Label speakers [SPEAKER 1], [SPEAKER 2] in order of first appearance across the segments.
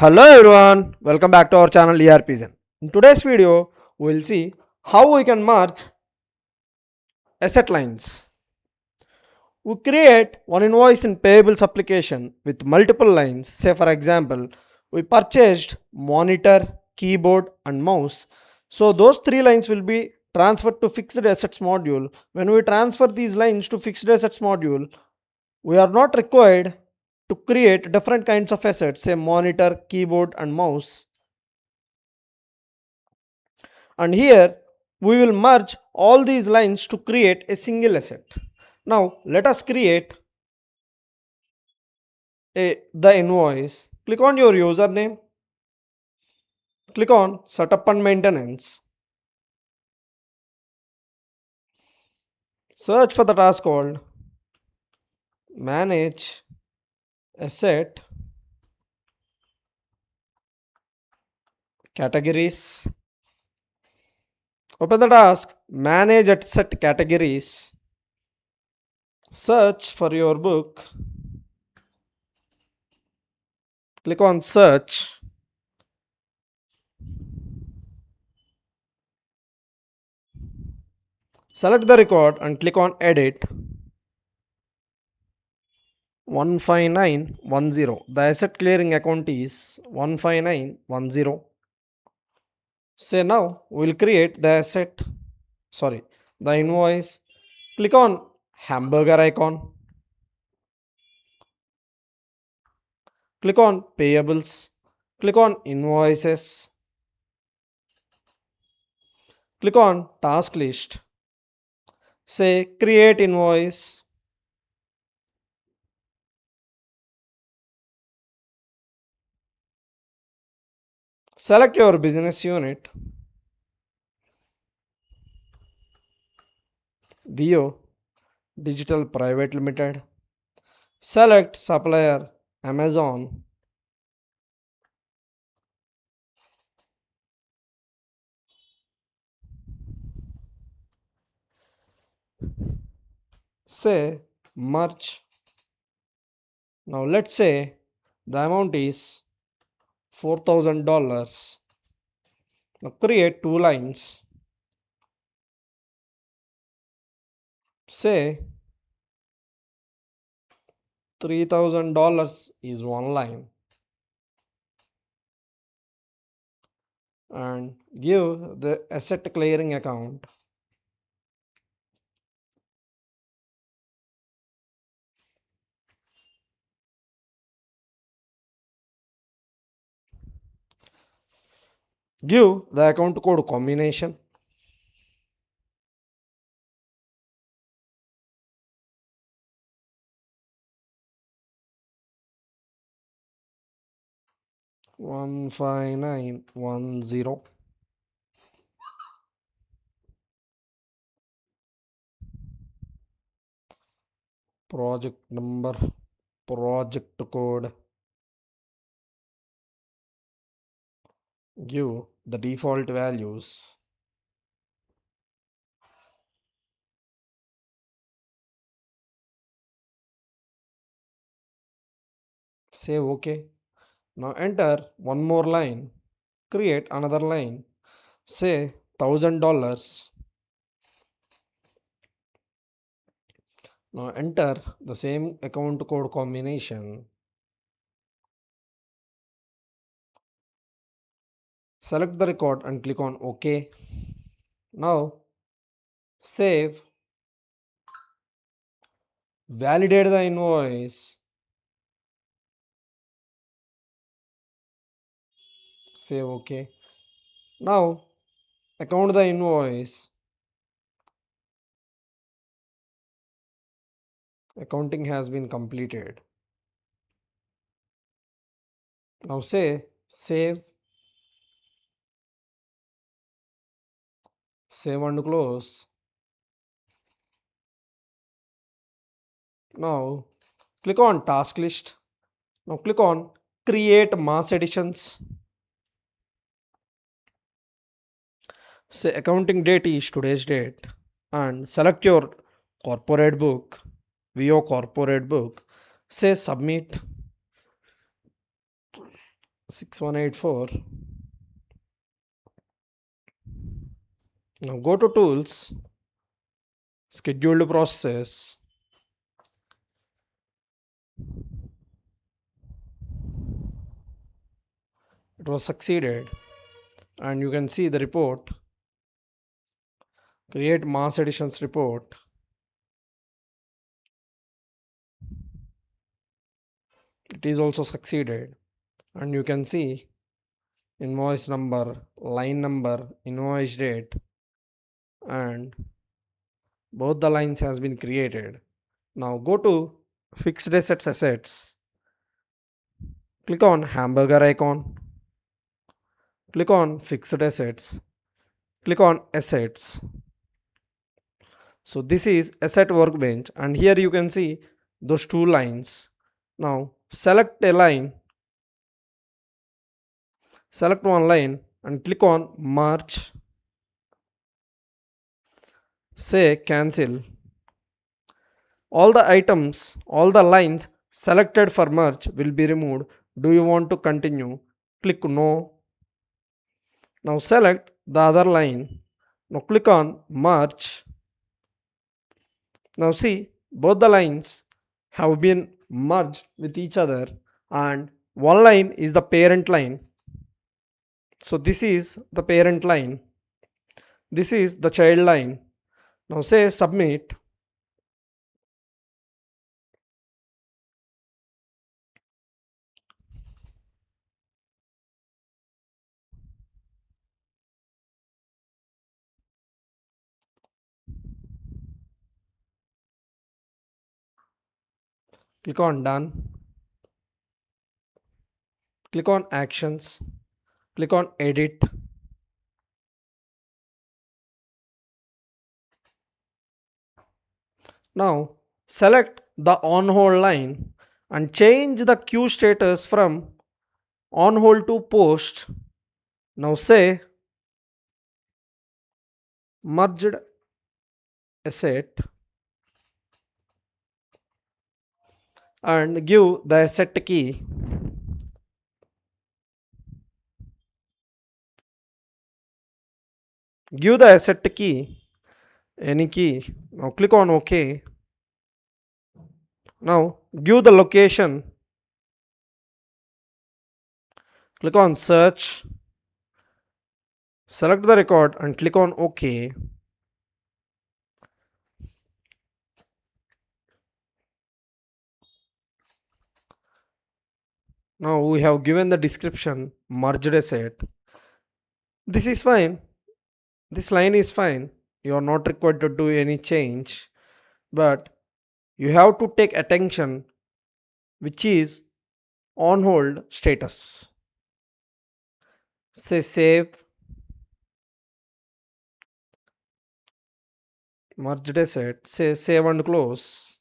[SPEAKER 1] Hello everyone, welcome back to our channel ERPZEN. In today's video, we will see how we can merge asset lines. We create one invoice in payables application with multiple lines. Say for example, we purchased monitor, keyboard and mouse. So those three lines will be transferred to fixed assets module. When we transfer these lines to fixed assets module, we are not required to create different kinds of assets, say monitor, keyboard and mouse. And here we will merge all these lines to create a single asset. Now let us create the invoice. Click on your username, click on setup and maintenance, search for the task called manage asset categories. Open the task manage asset categories, search for your book, click on search, select the record and click on edit. 15910. The asset clearing account is 15910. Say now we'll create the the invoice. Click on hamburger icon. Click on payables. Click on invoices. Click on task list. Say create invoice. Select your business unit. Vio Digital Private Limited. Select supplier Amazon. Say merge. Now let's say the amount is $4,000. Now create two lines. Say $3,000 is one line and give the asset clearing account. Give the account code combination. One five nine one zero. Project number, project code. Give the default values. Say OK. Now enter one more line. Create another line. Say $1,000. Now enter the same account code combination. Select the record and click on OK. Now save, validate the invoice, save OK. Now account the invoice. Accounting has been completed. Now say save, save and close. Now click on task list. Now click on create mass additions. Say accounting date is today's date and select your corporate book, view corporate book. Say submit. 6184. Now go to tools, scheduled process. It was succeeded, and you can see the report. Create mass additions report. It is also succeeded, and you can see invoice number, line number, invoice date, and both the lines has been created. Now go to fixed assets. Click on hamburger icon. Click on fixed assets. Click on assets. So this is asset workbench, and here you can see those two lines. Now select a line, select one line and click on merge. Say cancel. All the items, all the lines selected for merge will be removed. Do you want to continue? Click no. Now select the other line. Now click on merge. Now see, both the lines have been merged with each other, and one line is the parent line. So this is the parent line. This is the child line. Now say submit. Click on done. Click on actions. Click on edit. Now select the on hold line and change the queue status from on hold to post. Now say merged asset and give the asset key. Give the asset key, any key. Now click on OK. Now give the location. Click on search. Select the record and click on OK. Now we have given the description merged asset. This is fine. This line is fine. You are not required to do any change, but you have to take attention which is on hold status. Say save. Merged asset. Say save and close.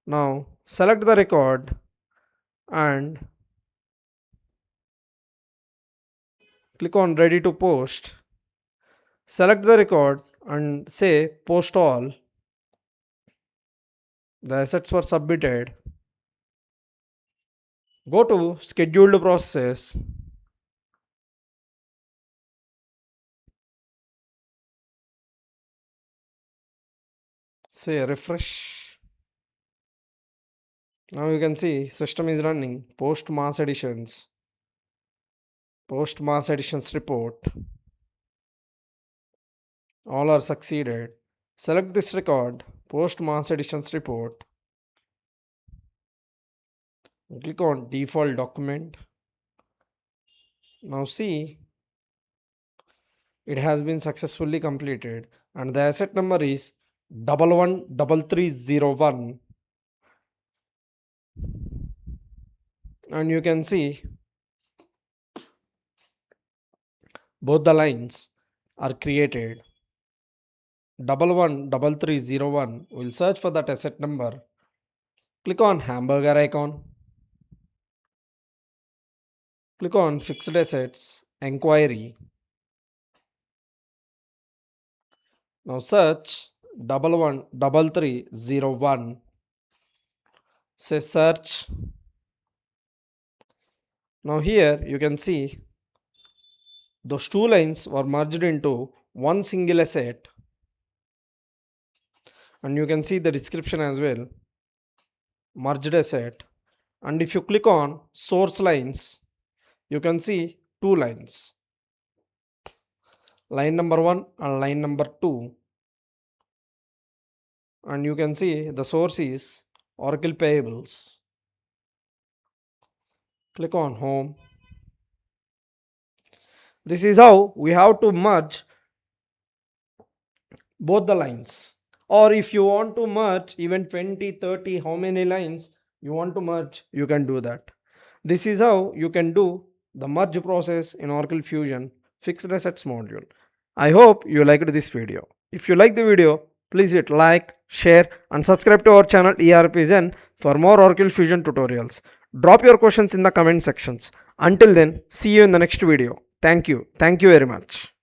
[SPEAKER 1] Now select the record and click on ready to post. Select the record and say post all. The assets were submitted. Go to scheduled process. Say refresh. Now you can see system is running. Post mass additions. Post mass additions report. All are succeeded. Select this record. Post mass additions report. Click on default document. Now see, it has been successfully completed and the asset number is 113301, and you can see both the lines are created. 113301 will search for that asset number. Click on hamburger icon. Click on fixed assets inquiry. Now search 113301. Say search. Now here you can see those two lines were merged into one single asset, and you can see the description as well, merged asset. And if you click on source lines, you can see two lines, line number 1 and line number 2, and you can see the source is Oracle Payables. Click on home. This is how we have to merge both the lines. Or if you want to merge even 20, 30, how many lines you want to merge, you can do that. This is how you can do the merge process in Oracle Fusion Fixed Assets module. I hope you liked this video. If you like the video, please hit like, share and subscribe to our channel ERPZEN for more Oracle Fusion tutorials. Drop your questions in the comment sections. Until then, see you in the next video. Thank you. Thank you very much.